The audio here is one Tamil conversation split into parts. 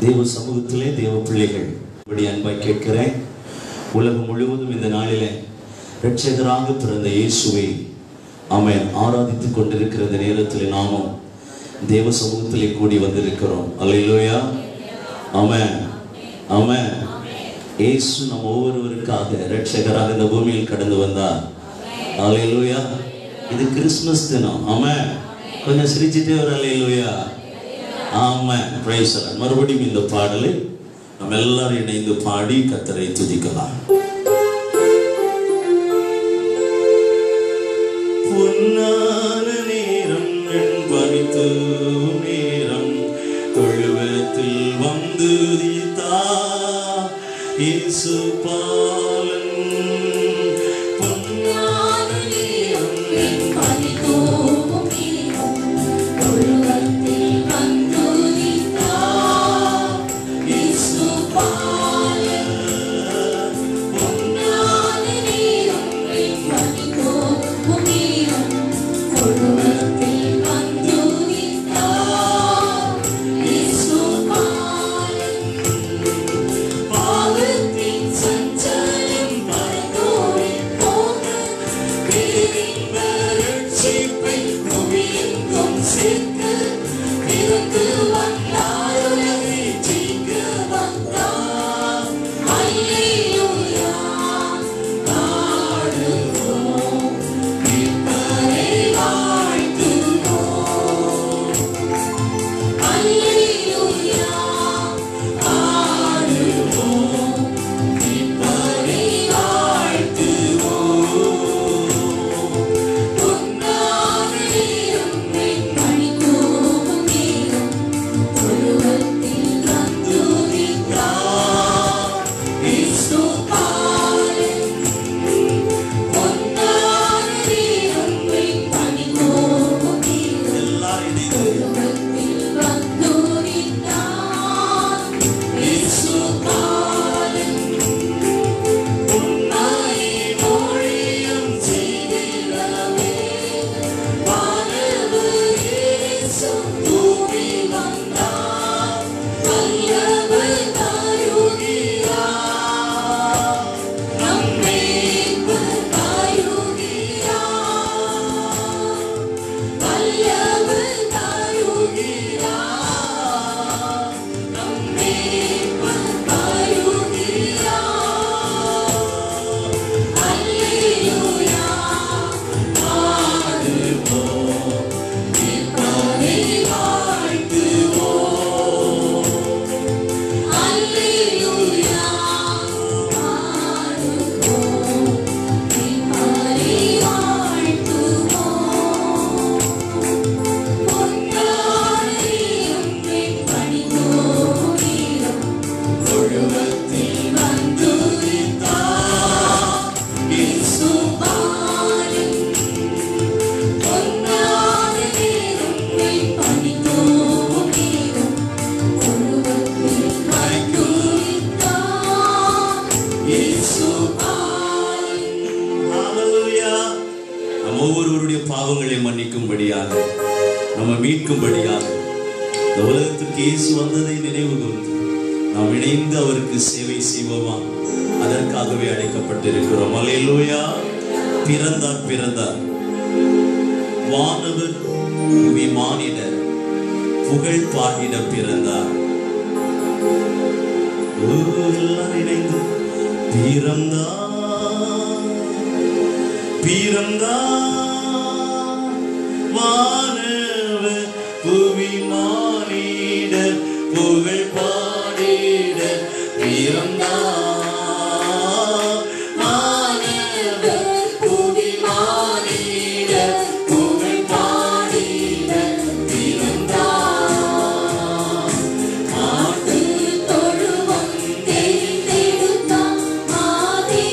தேவ சமூகத்திலே தேவ பிள்ளைகள் இப்படி அன்பாய் கேட்கிறேன். உலகம் முழுவதும் இந்த நாளிலே இரட்சகராக பிறந்த இயேசுவை ஆமென் ஆராதித்துக் கொண்டிருக்கிற இந்த நேரத்தில் நாமும் தேவ சமூகத்திலே கூடி வந்திருக்கிறோம். அல்லேலூயா, ஆமென், ஆமென். இயேசு நம் ஒவ்வொருவருக்காக இரட்சகராக இந்த பூமியில் கடந்து வந்தார். அல்லேலூயா. இது கிறிஸ்துமஸ் தினம். ஆமென். கொஞ்சம் சிரிச்சிட்டே வர. Hallelujah, amen. Praise the Lord. மறுபடியும் இந்த பாடலை நாம் எல்லாரும் இணைந்து பாடி கர்த்தரை துதிக்கலாம். பொன்னான நேரம் பணித்து நேரம் தொழுவத்தில் வந்து இயேசு பாலன். பொன்னான நேரம் பணித்து தொழுவத்தில் வந்து இயேசு பாலன். பொன்னான நேரம் பணித்து தொழுவத்தில் வந்து இயேசு பாலன். பாவத்தின் சஞ்சலம் பறந்தோடி போக பேரின்ப ரட்சிப்பை புவியெங்கும் சேர்க்க பிறந்து வந்தார், உலகை ஜெயிக்க வந்தார். அல்லேலூயா, பாடுவோம், மீட்பரை வாழ்த்துவோம். அல்லேலூயா, பாடுவோம், மீட்பரை வாழ்த்துவோம். பொன்னான நேரம் பணித்தோம் நேரம் தொழுவத்தில் வந்துதித்தார் இயேசு பாலன். பொன்னான நேரம் பணித்தோம் நேரம் தொழுவத்தில் வந்துதித்தார் இயேசு பாலன். உன்னை மொழியும் செய்திடவே வானவர் இயேசு பூமி வந்தார். வல்லவர் தாயுகிறார், நம்மை தாயுகிறார். வல்லவர் தாயுகிறார், நம்மை தாயுகிறார். அல்லேலூயா, பாடுவோம், மீட்பரை வாழ்த்துவோம். அல்லேலூயா, பாடுவோம், மீட்பரை வாழ்த்துவோம். பொன்னான நேரம் பணித்தோம் நேரம் தொழுவத்தில் வந்துதித்தார் இயேசு பாலன். பொன்னான நேரம் பணித்தோம் நேரம் தொழுவத்தில் வந்துதித்தார் இயேசு பாலன். ஹல்லேலூயா. நம் ஒவ்வொருவருடைய பாவங்களை மன்னிக்கும்படியாக, நம்ம மீட்கும்படியாக இந்த உலகத்திற்கு இயேசு வந்ததை நினைவு கூர்ந்து நாம் இணைந்து அவருக்கு சேவை செய்வோமா? அதற்காகவே அழைக்கப்பட்டிருக்கிறோம். அல்லேலூயா. பிறந்தார் பிறந்தார் வானவர் விமானிடர் புகழ் பாடிட பிறந்தார். எல்லாம் இணைந்து பிறந்தார் பிறந்தார் வானவர் புவிமானிடர் புகழ் பாடிட பிறந்தார். வானவர் புவிமானிடர் புகழ் பாடிட பிறந்தார். மாட்டு தொழுவம் தெரிந்தெடுத்தார் மாதேவதேவனே.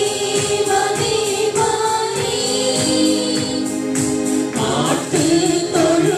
மாட்டு தொழு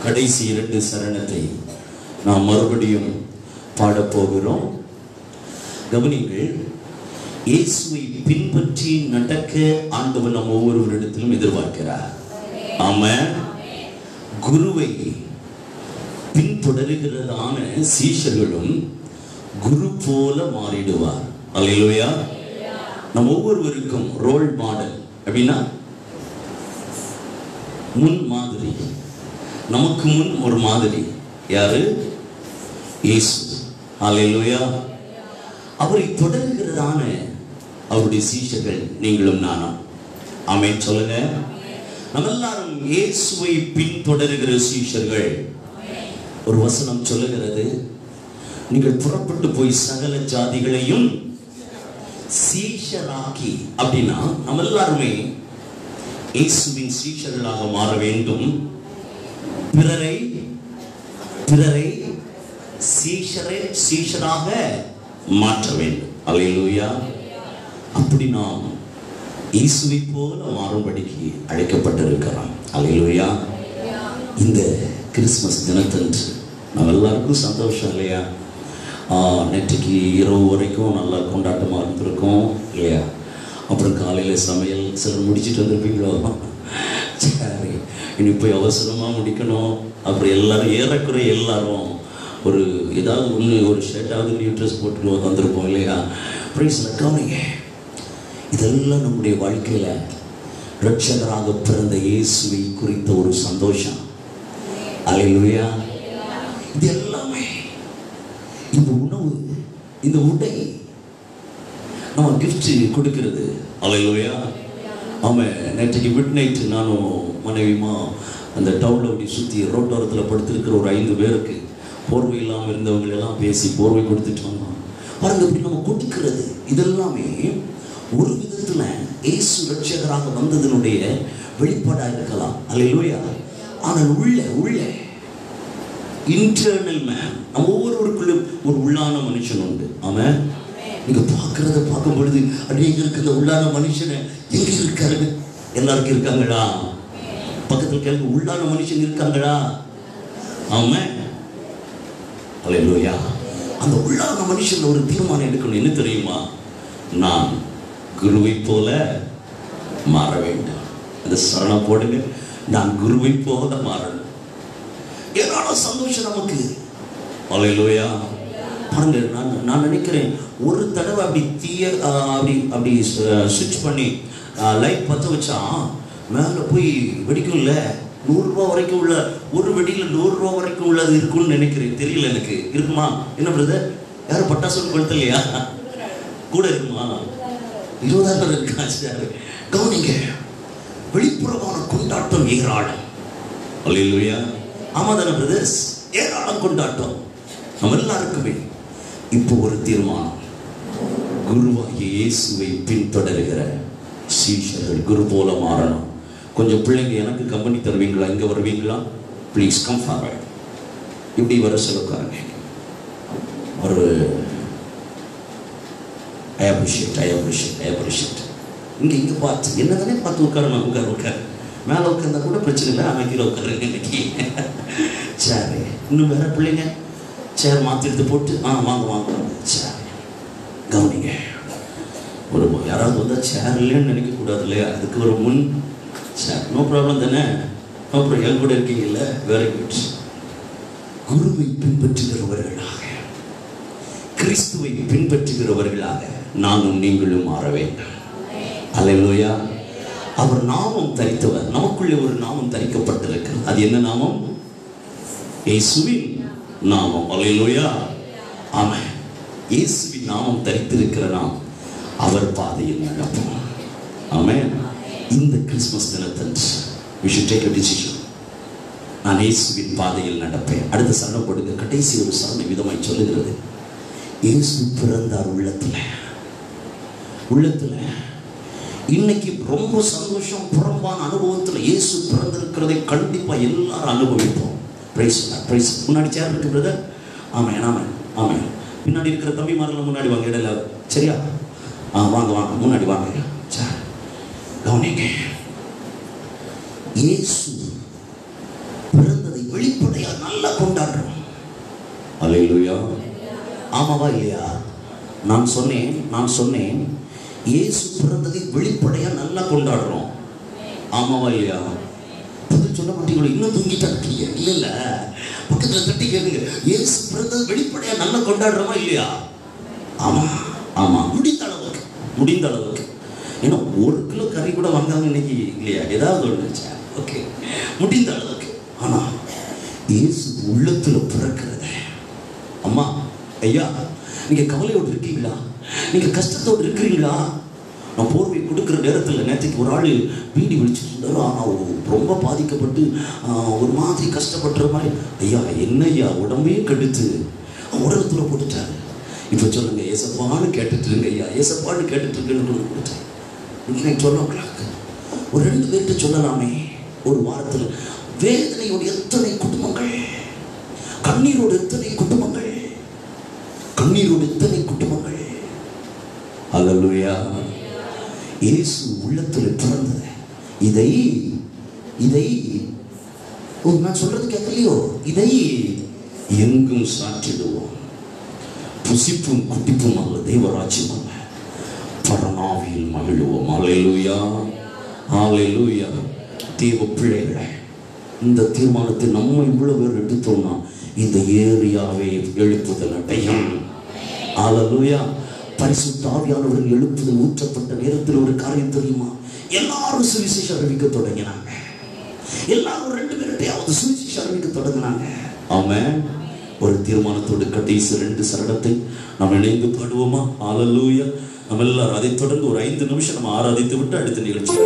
கடைசி 2 சரணத்தை நாம் மறுபடியும் பாடப்போகிறோம். கவனிங்கள். இயேசுவை பின்பற்றி நடக்க ஆண்டவர் நம் ஒவ்வொருவரிடத்திலும் எதிர்பார்க்கிறார். ஆமென். குருவை பின்தொடர்கிறதான சீஷர்களும் குரு போல மாறிடுவார். அல்லேலூயா. நம் ஒவ்வொருவருக்கும் ரோல் மாடல் அப்படின்னா முன் மாதிரி. நமக்கு முன் ஒரு மாதிரி. யாரு? இயேசு. அல்லேலூயா. அவரை தொடர்கிறதான அவருடைய சீஷர்கள் நீங்களும் நானும். ஆமென் சொல்லுங்க. நம்ம எல்லாரும் இயேசுவை பின்தொடர்கிற சீஷர்கள். ஒரு வசனம் சொல்லுகிறது, நீங்கள் புறப்பட்டு போய் சகல ஜாதிகளையும் சீஷராக்கி. அப்படின்னா நம்ம எல்லாருமே இயேசுவின் சீஷர்களாக மாற வேண்டும். பிறரை சீஷராக மாற்ற வேண்டும். அல்லேலூயா. அப்படி நாம் இயேசுவை போல மாறும்படிக்கு அழைக்கப்பட்டிருக்கிறோம். அல்லேலூயா. இந்த கிறிஸ்மஸ் தினத்தன்று நம்ம எல்லாருக்கும் சந்தோஷம் இல்லையா? நேற்றுக்கு இரவு வரைக்கும் நல்லா கொண்டாட்டமாக இருந்திருக்கோம் இல்லையா? அப்புறம் காலையில் சமையல் சிலர் முடிச்சுட்டு வந்திருப்பீங்களோ? சரி, இனி போய் அவசரமாக முடிக்கணும். அப்புறம் எல்லாரும் ஏறக்குறைய எல்லாரும் ஒரு ஏதாவது ஒன்று ஒரு ஷர்ட்டாவது நியூ ட்ரெஸ் போட்டு வந்திருப்போம் இல்லையா? ப்ரைஸ் கவனிங்க. இதெல்லாம் நம்முடைய வாழ்க்கையில் இரட்சகராக பிறந்த இயேசுவை குறித்த ஒரு சந்தோஷம். அல்லேலூயா. இது எல்லாமே, இந்த உணவு, இந்த உடை, நம்ம கிஃப்ட் கொடுக்கிறது. அல்லேலூயா. ஆமாம். நேற்றைக்கு மிட் நைட்டு நானும் மனைவியுமா அந்த டவுனில் அப்படி சுற்றி ரோட்டோரத்தில் படுத்திருக்கிற ஒரு 5 பேருக்கு போர்வை இல்லாமல் இருந்தவங்களெல்லாம் பேசி போர்வை கொடுத்துட்டு வந்தோம். பாருங்க, இப்படி நம்ம கொடுக்கிறது இதெல்லாமே ஒரு விதத்தில் இயேசு இரட்சகராக வந்ததனுடைய வெளிப்பாடாக இருக்கலாம். அல்லேலூயா. ஆனால் உள்ள இன்டர்னல் மேன், நம்ம ஒவ்வொருவருக்குள்ளும் ஒரு உள்ளான மனுஷன் உண்டு. ஆமாம். நீங்க பார்க்கறத பார்க்கும் பொழுது அநேக இருக்கு இந்த உள்ளான மனுஷனை எங்க இருக்காரு? எல்லாருக்கும் இருக்காங்களா? பக்கத்தில் கேள்வி, உள்ளான மனுஷன் இருக்காங்களா? ஆமாம். அல்லேலூயா. அந்த உள்ளான மனுஷன் ஒரு தீர்மானம் எடுக்கணும். என்ன தெரியுமா? நான் குருவை போல மாற வேண்டும். அந்த சரணம் போடுங்க. நான் குருவை போல மாறணும். ஏதாவது சந்தோஷம் நமக்கு. அல்லேலூயா. பாருங்க, நான் நினைக்கிறேன் ஒரு தடவை அப்படி அப்படி சுவிட்ச் பண்ணி லைட் பற்ற வச்சா மேலே போய் வெடிக்கும்ல. 100 ரூபா வரைக்கும் உள்ள ஒரு வெடியில் 100 ரூபா வரைக்கும் உள்ளது இருக்குன்னு நினைக்கிறேன். தெரியல எனக்கு. இருக்குமா? என்ன பிரதர்? யாரும் பட்டாசு கொளுத்தலையா? கூட இருக்குமா? 20,000 இருக்கா? சரி, கவனிங்க. வெளிப்புறமான கொண்டாட்டம் ஏராளம். அல்லேலூயா. ஆமா தானே பிரதர்ஸ்? ஏராளம் கொண்டாட்டம் நம்ம எல்லாருக்குமே. இப்போ ஒரு தீர்மானம். குருவாகிய இயேசுவை பின்தொடர்கிற சீஷர்கள் குரு போல மாறணும். கொஞ்சம் பிள்ளைங்க எனக்கு கம்பெனி தருவீங்களா? இங்கே வருவீங்களா? Please come forward. இப்படி வர சொல்லுக்காரங்க. ஒரு ஐ அப்ரிஷியேட். இங்கே பார்த்து என்ன தானே பார்த்து உட்காரணும். உட்கார் மேலே உட்கார்ந்தா கூட பிரச்சனை இல்லை. அமைதியில் உட்காருங்க இன்னைக்கு. சரி, இன்னும் வேற பிள்ளைங்க சேர் மாற்றி எடுத்து போட்டு வாங்க. சரி, கவனிங்க. ஒரு யாராவது வந்தால் சேர் இல்லைன்னு நினைக்கக்கூடாது இல்லையா? அதுக்கு ஒரு முன் சேர். நோ ப்ராப்ளம் தானே? அப்புறம் என் கூட இருக்கீங்கல்ல, வெரி குட். குருவை பின்பற்றுகிறவர்களாக, கிறிஸ்துவை பின்பற்றுகிறவர்களாக நானும் நீங்களும் மாற வேண்டும். அல்லேலூயா. அவர் நாமம் தரித்தவர். நமக்குள்ளே ஒரு நாமம் தரிக்கப்பட்டிருக்கிறது. அது என்ன நாமம்? இயேசுவின் நாமம். அல்லேலூயா. ஆமென். இயேசுவின் நாமம் தரித்திருக்கிற நாம் அவர் பாதையில் நடப்போம். ஆமென். இந்த கிறிஸ்துமஸ் தினத்தன்று we should take a decision. நான் இயேசுவின் பாதையில் நடப்பேன். அடுத்த சரணம் போடுங்க. கடைசி ஒரு சரணம் விதமாய் சொல்லுகிறது, இயேசு பிறந்தார் உள்ளத்துல. இன்னைக்கு ரொம்ப சந்தோஷம். புறம்பான அனுபவத்தில் இயேசு பிறந்திருக்கிறதை கண்டிப்பா எல்லாரும் அனுபவிப்போம். Prize prize. முன்னாடி சேர் இருக்கு பிரதர். ஆமாம் ஆமாம் ஆமாம். பின்னாடி இருக்கிற தம்பிமாரெல்லாம் முன்னாடி வாங்க, இடையில. சரியா? வாங்க வாங்க, முன்னாடி வாங்க. சார் கவனிங்க. இயேசு பிறந்ததை வெளிப்படையா நல்லா கொண்டாடுறோம். அல்லேலூயா. ஆமாவா இல்லையா? நான் சொன்னேன் இயேசு பிறந்ததை வெளிப்படையா நல்லா கொண்டாடுறோம். ஆமாவா இல்லையா? பதில் சொல்ல மாட்டீங்களோ? இன்னும் தூங்கிட்டா இருக்கீங்க. இல்ல பக்கத்துல தட்டி கேளுங்க. இயேசு பிறந்ததை வெளிப்படையா நல்லா கொண்டாடுறோமா இல்லையா? ஆமா ஆமா. முடிந்த அளவுக்கு. ஏன்னா 1 கிலோ கறி கூட வாங்காம இன்னைக்கு இல்லையா? ஏதாவது ஒன்று. ஓகே, முடிந்த அளவுக்கு. ஆனா இயேசு உள்ளத்துல பிறக்கிறத, அம்மா ஐயா நீங்க கவலையோடு இருக்கீங்களா? நீங்க கஷ்டத்தோடு இருக்கிறீங்களா? நான் போர்வை கொடுக்குற நேரத்தில் நேற்றுக்கு ஒரு ஆள் வீடி வெளிச்சிட்டு இருந்தாரு. ஆனால் ரொம்ப பாதிக்கப்பட்டு ஒரு மாதிரி கஷ்டப்படுற மாதிரி. ஐயா என்ன ஐயா உடம்பே கெடுத்து உடலத்துல போட்டுட்டாரு. இப்போ சொல்லுங்க, ஏசப்பான்னு கேட்டுட்டு இருங்க ஐயா, ஏசப்பான்னு கேட்டுட்டு இருக்குன்னு கொடுத்தேன். இன்னைக்கு சொல்லக்கூடாது. ஒரு 2 பேர்கிட்ட சொல்லலாமே ஒரு வாரத்தில். வேதனையோடு எத்தனை குடும்பங்கள், கண்ணீரோடு எத்தனை குடும்பங்கள். அல்லேலூயா. இயேசு உள்ளத்தில் பிறந்தது. இதை நான் சொல்றது கேட்கலையோ? இதை எங்கும் சாற்றிடுவோம். புசிப்பும் குடிப்பும் அல்ல, தேவராஜ்யம் அல்ல, பரமாவியில் மகிழுவோம். அல்லேலூயா. அல்லேலூயா. தேவ பிள்ளைகளை, இந்த தீர்மானத்தை நம்ம இவ்வளவு பேர் எடுத்தோம்னா இந்த ஏரியாவை எழுப்புதல் அடையும். அல்லேலூயா. பரிசுத்த ஆவியானவர்கள் எழுப்புதல் ஊற்றப்பட்ட நேரத்தில் ஒரு காரியம் தெரியுமா? எல்லாரும் சுவிசேஷம் அறிவிக்க தொடங்கினாங்க. எல்லாரும் 2 பேர்கிட்டையாவது சுவிசேஷம் அறிவிக்க தொடங்கினாங்க. ஆமென். ஒரு தீர்மானத்தோடு கடைசி 2 சரணத்தை நாம் இணைந்து பாடுவோமா? அல்லேலூயா. நம்ம எல்லாரும் அதை தொடர்ந்து ஒரு 5 நிமிஷம் நம்ம ஆராதித்து விட்டு அடுத்த நிகழ்ச்சி.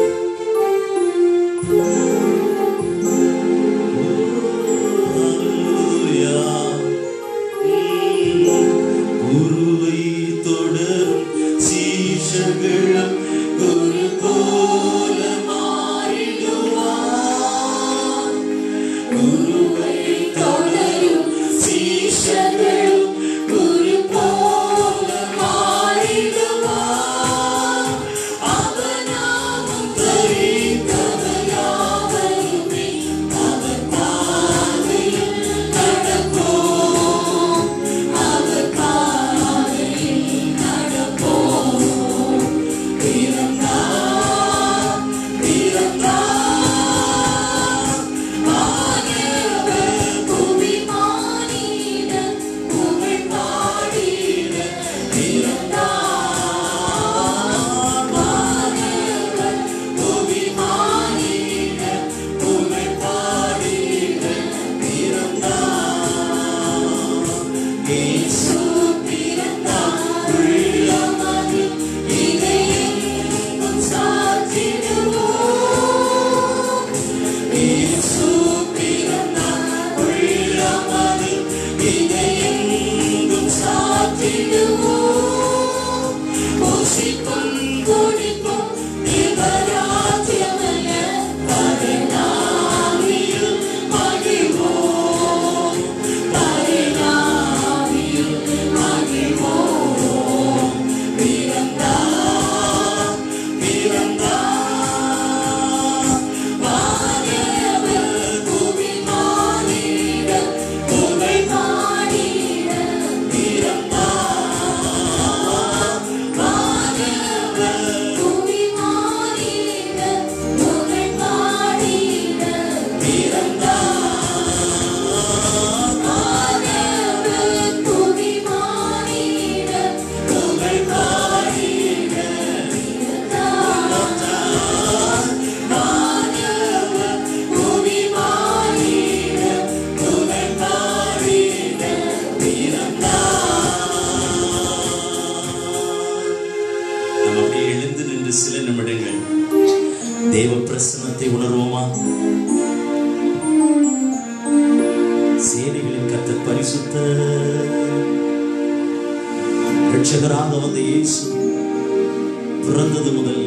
இரட்சகராக வந்த இயேசு பிறந்தது முதல்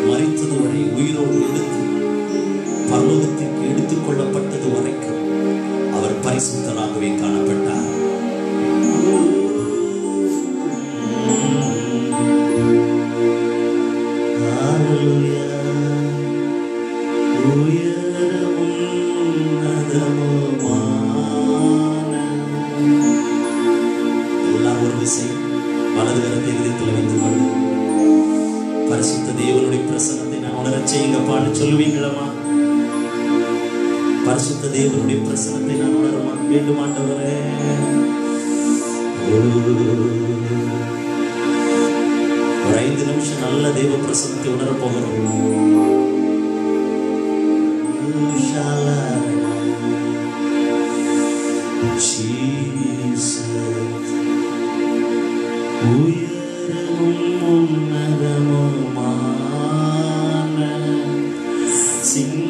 மரித்தது வரை உயிரோடு எடுத்து பரலோகத்திற்கு எடுத்துக் கொள்ளப்பட்டது வரைக்கும் அவர் பரிசுத்தராகவே காணப்பட்டார். வலது கரத்தை இதயத்தில் வைத்துக் கொண்டு பரிசுத்த தேவனுடைய பிரசன்னத்தை நான் உணரச் செய்யுங்க. பாடு சொல்லுவீங்களமா? பரிசுத்த தேவனுடைய பிரசன்னத்தை நான் உணர வேண்டும் ஆண்டவரே. ஒரு 5 நிமிஷம் நல்ல தேவ பிரசன்னத்தை உணர போகிறோம். Sing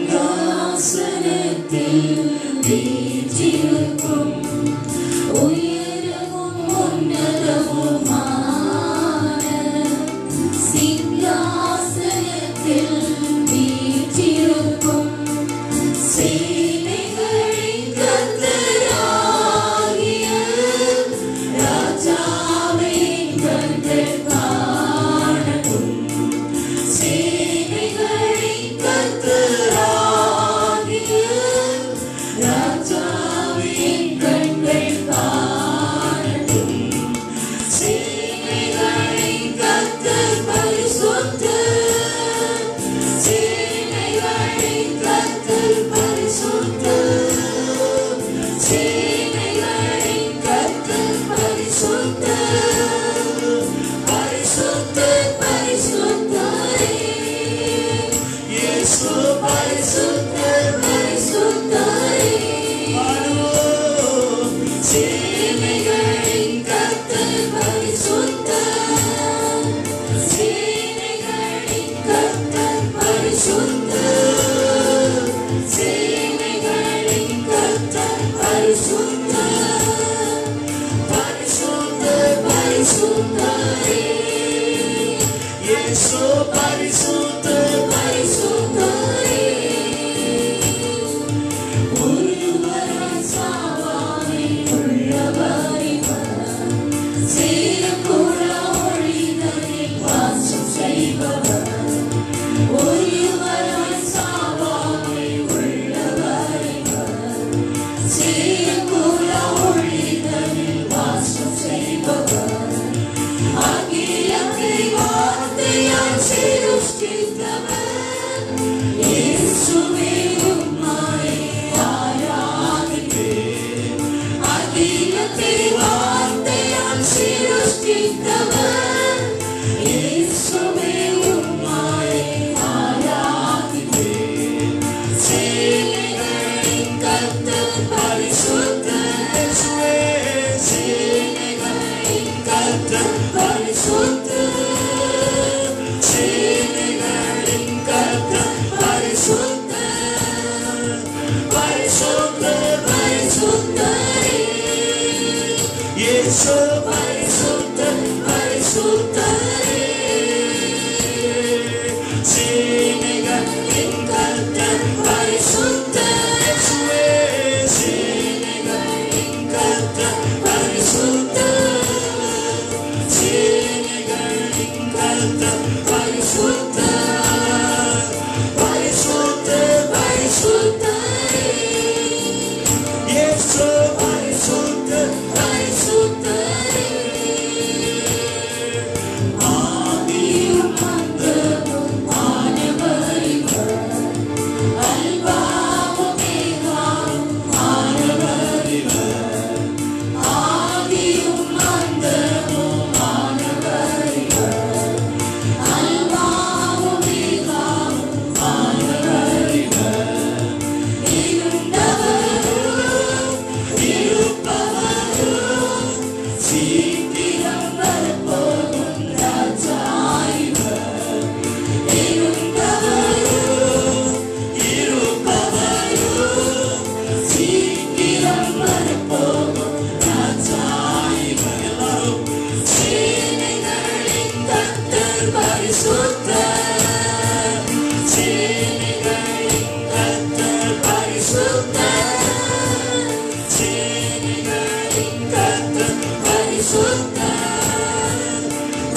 சேனைகளின் கர்த்தர் பரிசுத்தர்,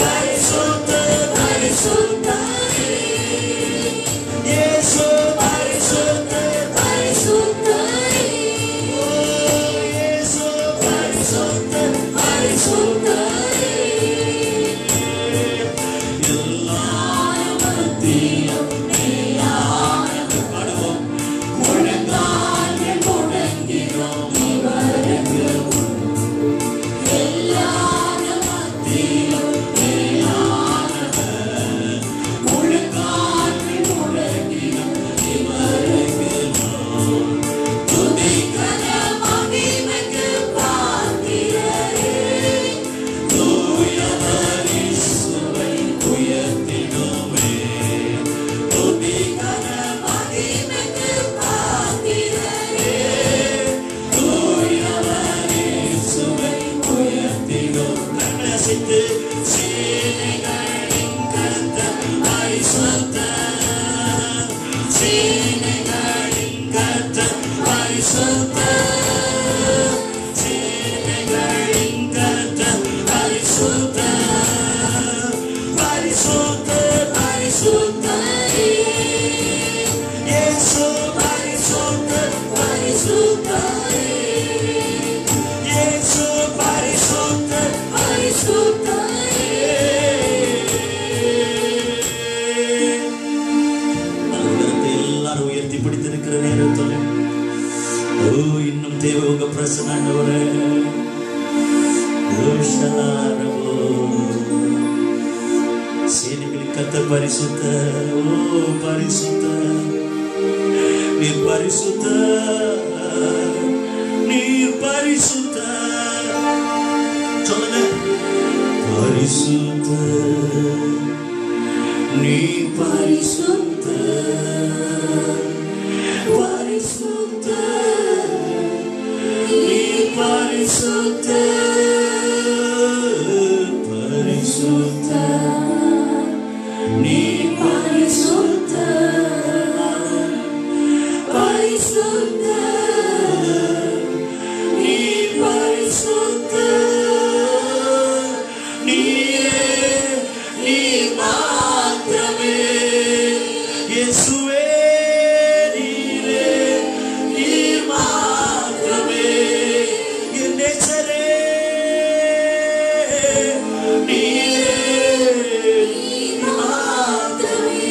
பரிசுத்தர், பரிசுத்தரே. இயேசு பரிசுத்தர், பரிசுத்தரே. ஓ இயேசு பரிசுத்தர், பரிசுத்தரே. எல்லாரும் மத்தியிலும் மேலானவர் பாடுவோம். முழங்கால்கள் முழங்கிடும் இவருக்கு. எல்லாரும் மத்தியிலும் மேலானவர். முழங்கால்கள் முழங்கிடும் இவருக்கு. துதிக்கன மகிமைக்கு பாத்திரரே. தூயவர் இயேசுவை உயர்த்திடுமே. துதிக்கன மகிமைக்கு பாத்திரரே. தூயவர் இயேசுவை உயர்த்திடும். கரங்களை அசைத்து சேனைகளின் கர்த்தர் பரிசுத்தர், சேனைகளின் கர்த்தர் பரிசுத்தர், சேனைகளின் கர்த்தர் பரிசுத்தர், பரிசுத்தர், பரிசுத்தரே. இயேசு பரிசுத்தர், பரிசுத்தரே. இயேசு பரிசுத்தர், பரிசுத்தரே. அனுகிரகத்தை எல்லாரும் உயர்த்தி பிடித்திருக்கிற நேரத்தில் ஓ இன்னும் தேவை உங்க பிரசன்ன ஆண்டவரே. ஓ ஷலாரவோ. சேனைகளின் கர்த்தர் பரிசுத்தர், ஓ பரிசுத்தர், நீர் பரிசுத்தர், நீர் பரிசுத்தர். சொல்லுங்க. பரிசுத்தர், நீர் பரிசுத்தர், பரிசுத்தர், நீர் பரிசுத்தர், பரிசுத்தர், நீர் பரிசுத்தர், பரிசுத்தர், நீர் பரிசுத்தர். நீரே, நீர் மாத்திரமே. இயேசுவே நீரே, நீர் மாத்திரமே. என் நேசரே நீரே, நீர் மாத்திரமே.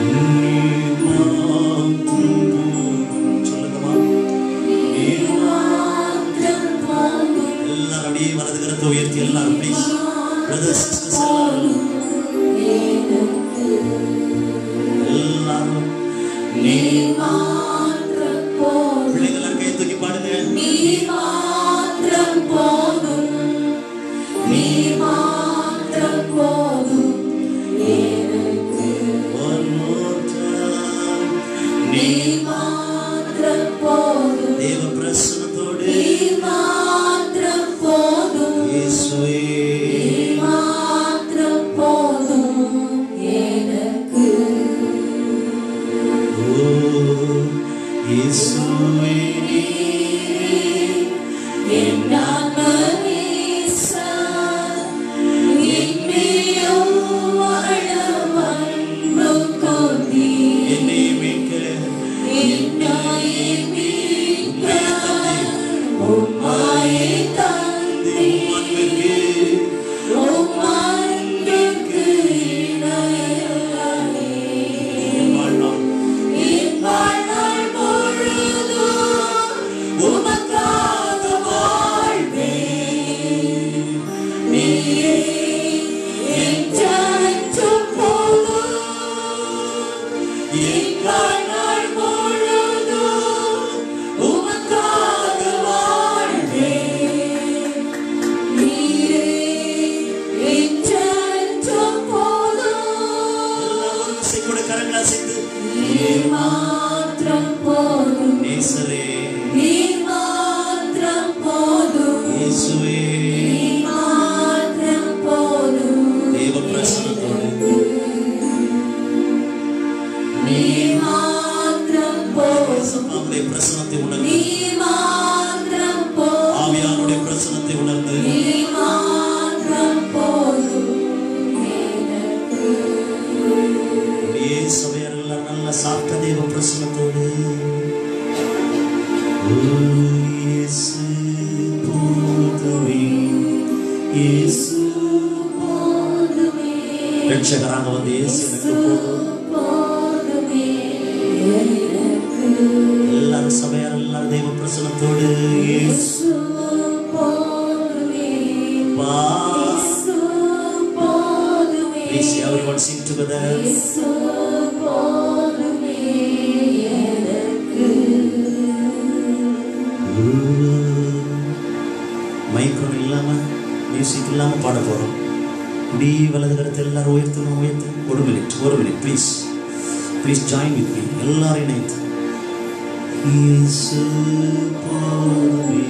நீர் மாத்திரம். சொல்லுங்கம்மா. நீர் மாத்திரம் போதும். எல்லாரும் அப்படியே வலது கரத்தை உயர்த்தி எல்லாரும் please. Brothers, sisters, எல்லாரும் நீர் மாத்திரம் போதும். பிள்ளைகள் எல்லாரும் கை தூக்கி பாடுங்க. நீர் மாத்திரம் போதும். நீர் மாத்திரம் போதும் எனக்கு. One more time. நீர் மாத்திரம் போதும். தேவ பிரசன்னத்தோடு நீர் மாத்திரம் போதும். இயேசுவே நீர் மாத்திரம் போதும் எனக்கு. ஓ இயேசுவே என் ஆத்மநேசர், என்னையும் வாழ அன்பு கொண்டீர். என்னை மீட்க என்னை மீட்க உம்மையே தந்தீர். உம் அன்பிற்கு இணையில்லையே. என் வாழ்நாள் என் வாழ்நாள் முழுதும் உமக்காக வாழ்வேன். நீரே என்றென்றும் போதும். என் வாழ்நாள் முழுதும் உமக்காக வாழ்வேன். நீரே என்றென்றும் போதும். கூட கரங்களை அசைத்து நீர் மாத்திரம் போதும். நேசரே நீர் மாத்திரம் போதும். இயேசுவே நீர் மாத்திரம் போதும். தேவ பிரசன்னத்தோடு நீர் மாத்திரம் போதும். அவருடைய பிரசன்னத்தை உணர்ந்து, நீர் மாத்திரம் போதும். ஆவியானுடைய பிரசன்னத்தை உணர்ந்து, நீர் மாத்திரம் போதும் எனக்கு. அப்படியே சபையார்கள் நல்ல சாப்பிட்ட தேவ பிரசன்னத்தோடு இயேசு போதுமே, இயேசு போதுமே, ரட்சகராக வந்து இயேசு எனக்கு போதும். எனக்கு எல்லாரும் சபையார் எல்லாரும் தெய்வ பிரசன்னத்தோடு இயேசு போதுமே, பா. இயேசு போதுமே, Please everyone sing together. இயேசு போதுமே எனக்கு. மைக்ரோன் இல்லாம மியூசிக் இல்லாம பாட போறோம். இப்படி வலது கருத்து எல்லாரும் உயர்த்தணும் உயர்த்தணும். ஒரு minute please join with me. எல்லாரும் இணைத்து இயேசு போதுமே,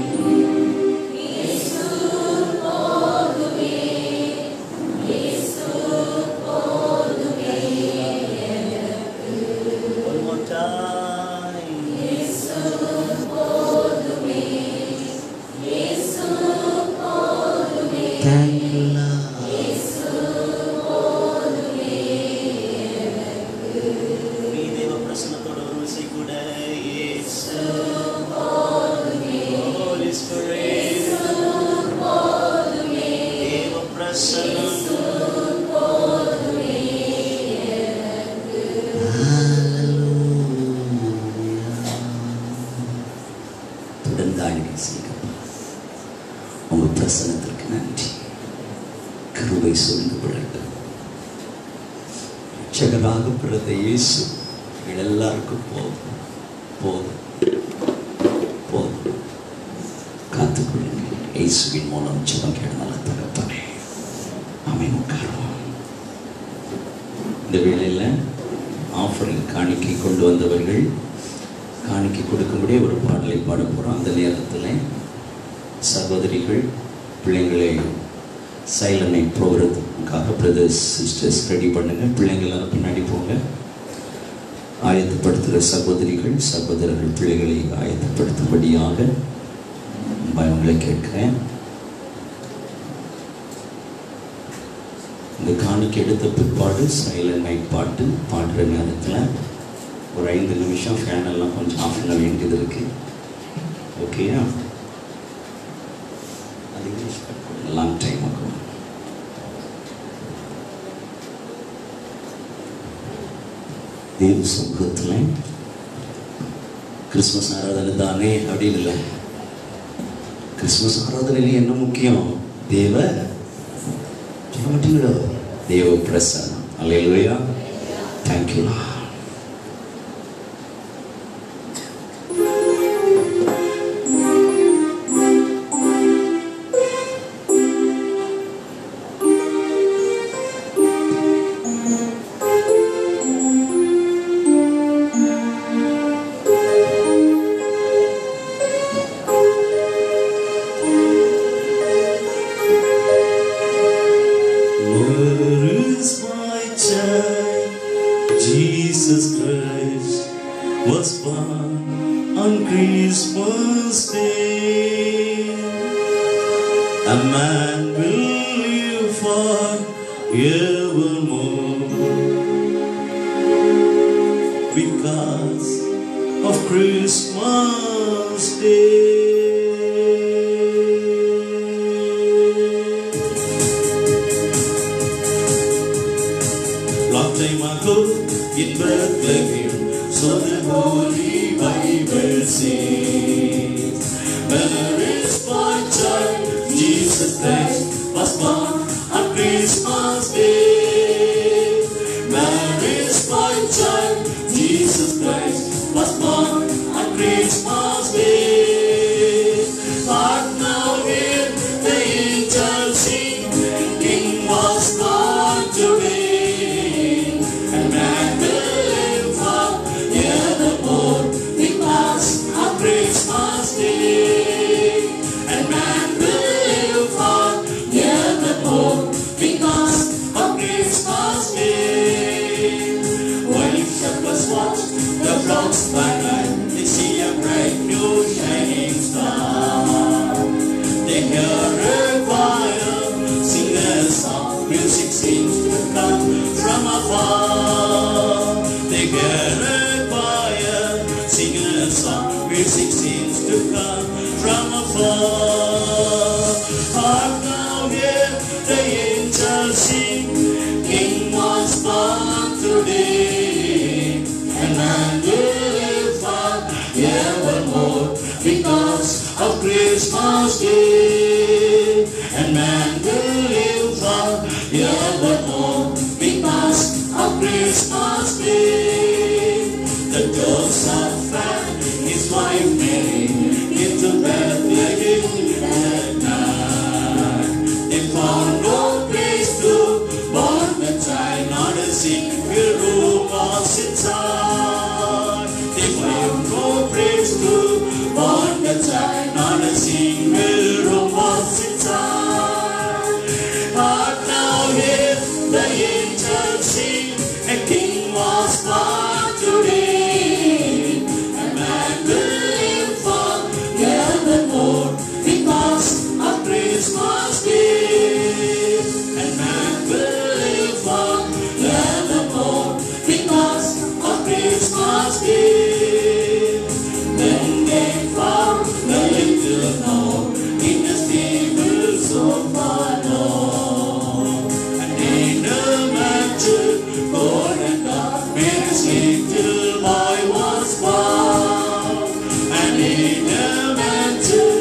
இயேசு போதுமே, இயேசு போதுமே எனக்கு. one more time. இயேசு போதுமே, இயேசு போதுமே, Thank you Lord. இயேசு போதுமே எனக்கு. நீ தேவ பிரசன்னத்தோட ஒரு விசை கூட இயேசு போதுமே, Holy Spirit. போதுமே, தேவ பிரசன்னம் போதுமே எனக்கு. தொடர்ந்து ஆளுகை செய்யப்பா. உங்க பிரசனத்திற்கு நன்றி. கருவை சூழ்ந்து விடட்டும். ரட்சகராக பிறந்த இயேசு எல்லாருக்கும் போதும் போதும் போதும். காத்துக்கொள்ளுங்கள். இயேசுவின் மூலம் ஜெபம் கேட நல்ல தகப்பனே. ஆமென். உட்காருவோம். இந்த வேளையில் ஆஃபரிங் காணிக்கை கொண்டு வந்தவர்கள் காணிக்கை கொடுக்கும்படி ஒரு பாடலை பாட போகிறோம். அந்த நேரத்தில் சகோதரிகள் பிள்ளைங்களை சைலண்ட் நைட் ப்ரோக்ராமுக்காக பிரதர்ஸ் சிஸ்டர்ஸ் ரெடி பண்ணுங்கள். பிள்ளைங்கள் எல்லாம் பின்னாடி போங்க. ஆயத்தப்படுத்துகிற சகோதரிகள் சகோதரர்கள் பிள்ளைகளை ஆயத்தப்படுத்தும்படியாக அவங்களை கேட்கிறேன். இந்த காணிக்கை எடுத்த பிற்பாடு சைலண்ட் நைட் பாட்டு பாடுற நேரத்தில் ஒரு 5 நிமிஷம் ஃபேன் எல்லாம் கொஞ்சம் ஆஃப் பண்ண வேண்டியது இருக்கு. ஓகேயா? அது லாங் டைம் ஆகும். தேவ சமூகத்தில் கிறிஸ்மஸ் ஆராதனை தானே அப்படின்னு இல்லை. கிறிஸ்மஸ் ஆராதனையில என்ன முக்கியம்? தேவ சொல்ல மாட்டீங்களோ? தேவ பிரசன்னம். அல்லேலூயா. Thank you. Jesus Christ was born on Christmas Day. A man will live forevermore because of Christmas Day. Long time ago in Bethlehem, so the Holy Bible says, Mary's born child, Jesus Christ, was born on Christmas Day. Mary's born child, Jesus Christ, was born on Christmas Day. But now hear the angels sing, King was born today. Praise watch the clocks by night. They see a bright new shining star. They hear a choir sing a song. Music seems to come from afar. They hear a choir sing a song. Music seems to come from afar. Hark now, hear the angels sing. King was born today, and man will live forevermore because of Christmas Day. And man will live forevermore because of Christmas Day. The Joseph and his wife Mary into Bethlehem that night. They found no place to born the child, not a single room was inside. They found no place to born the child, not a single room was inside. Hark now, hear the angels sing, a king was born today, and man will live forevermore because of Christmas Day. And man will live forevermore because of Christmas Day. Then they found the little Lord in the stable so far low, and in a manger gold and dark Mary's little boy was born. And in a manger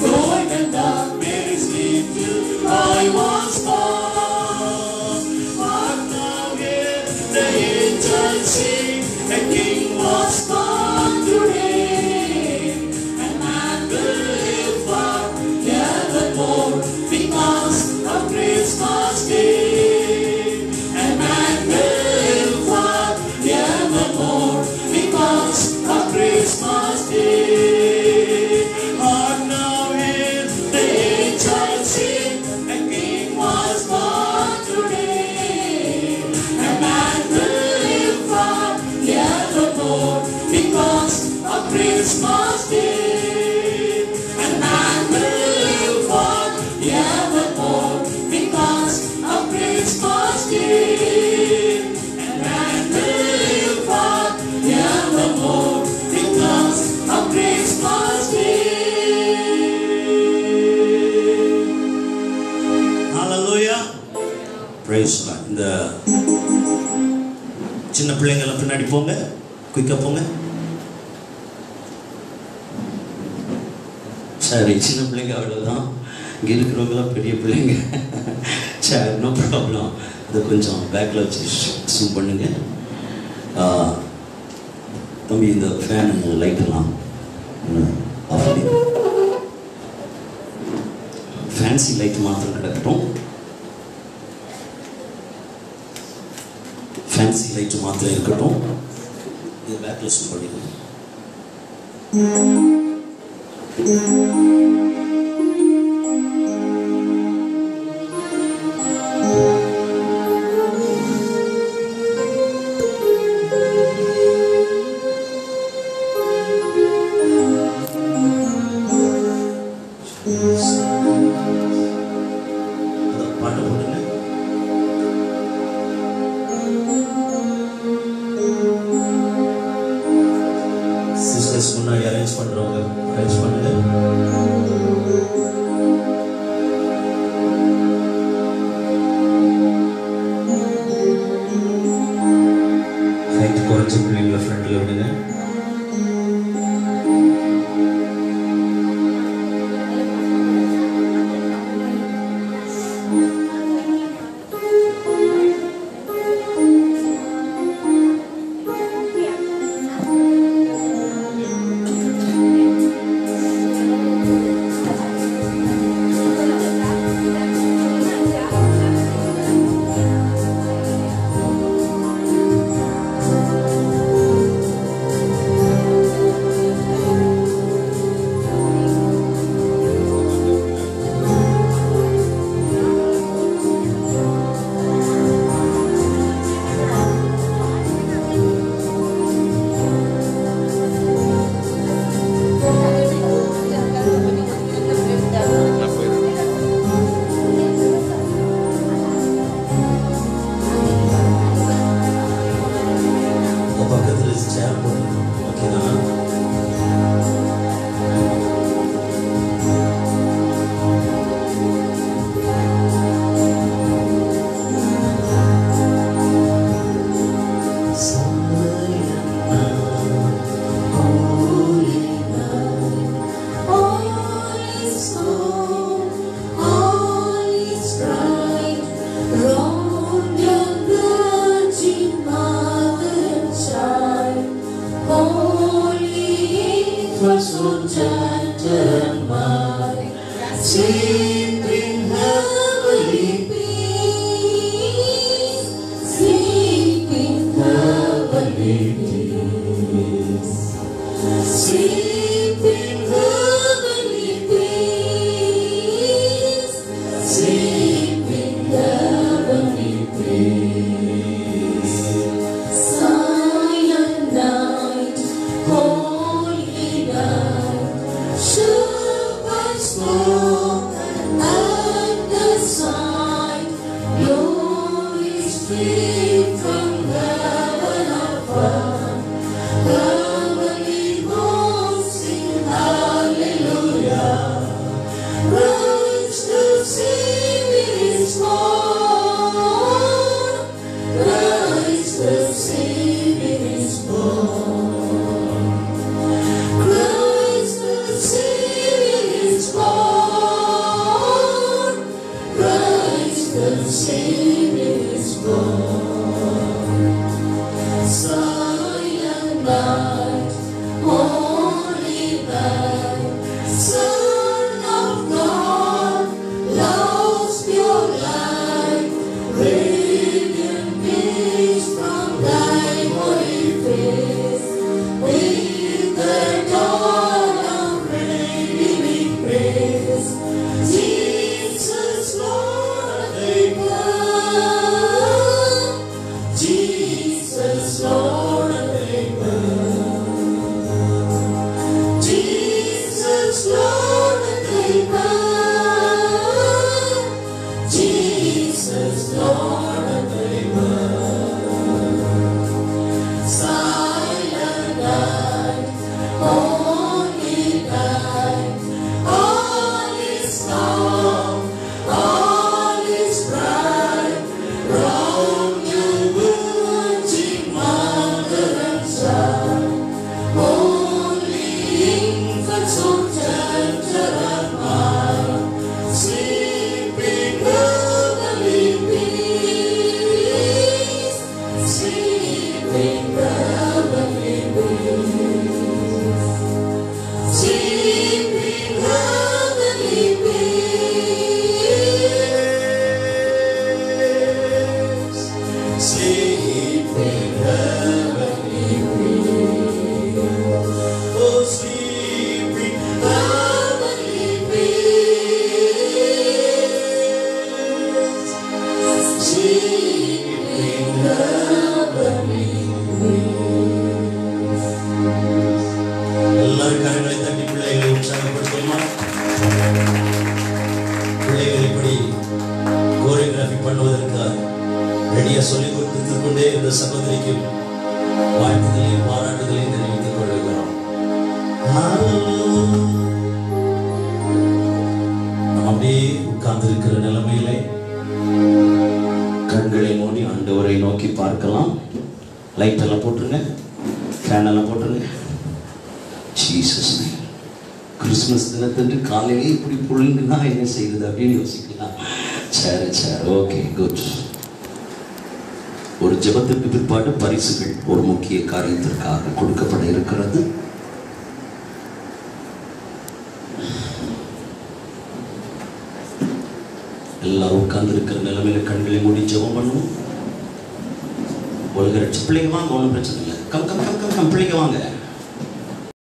gold and dark Mary's little boy was born. Hark now, hear the angels sing, a king was born today, and man will live forevermore because of Christmas Day. And man will live forevermore because of Christmas Day. Hark now, hear the angels sing, a king was born today, and man will live forevermore because of Christmas Day. And man will live forevermore because of Christmas Day. And man will live forevermore because of Christmas Day. Hallelujah. Praise God. இந்த சின்ன பிள்ளைங்களை பின்னாடி போங்க, குயிக்கா போங்க. சரி, சின்ன பிள்ளைங்க அவ்வளோதான். இங்கே இருக்கிறவங்களாம் பெரிய பிள்ளைங்க. சரி, நோ ப்ராப்ளம். அதை கொஞ்சம் பேக்கில் வச்சு ஜூம் பண்ணுங்க. தம்பி, இந்த ஃபேன் லைட்டெல்லாம் ஆஃப் பண்ணி, ஃபேன்சி லைட் மாத்திரம் கிடக்கட்டும். ஃபேன்சி லைட்டு மாத்திரம் இருக்கட்டும். இது பேக்கில் ஜூம் பண்ணிக்கணும். பாட்டு போடுங்க. சிஸ்டர்ஸ் முன்னாடி அரேஞ்ச் பண்றவங்க அரேஞ்ச் பண்ணுங்க. ஹைட் குறைச்ச பிள்ளைங்களை ஃப்ரண்ட்ல விடுங்க. பக்கத்தில் சேர் போடுங்க. ஓகேதானா? காலையிலே இப்படி புழுங்குனா என்ன செய்யுது அப்படின்னு யோசிக்கலாம். சரி சரி, ஓகே, குட். ஒரு ஜெபத்திற்கு பிற்பாடு பரிசுகள் ஒரு முக்கிய காரியத்திற்காக கொடுக்கப்பட இருக்கிறது. எல்லாரும் உட்கார்ந்து இருக்கிற நிலைமையில கண்களை மூடி ஜெபம் பண்ணுவோம். ஒழுங்கரைச்சு பிள்ளைங்க வாங்க, ஒன்றும் பிரச்சனை இல்லை. Come come come come come பிள்ளைங்க வாங்க.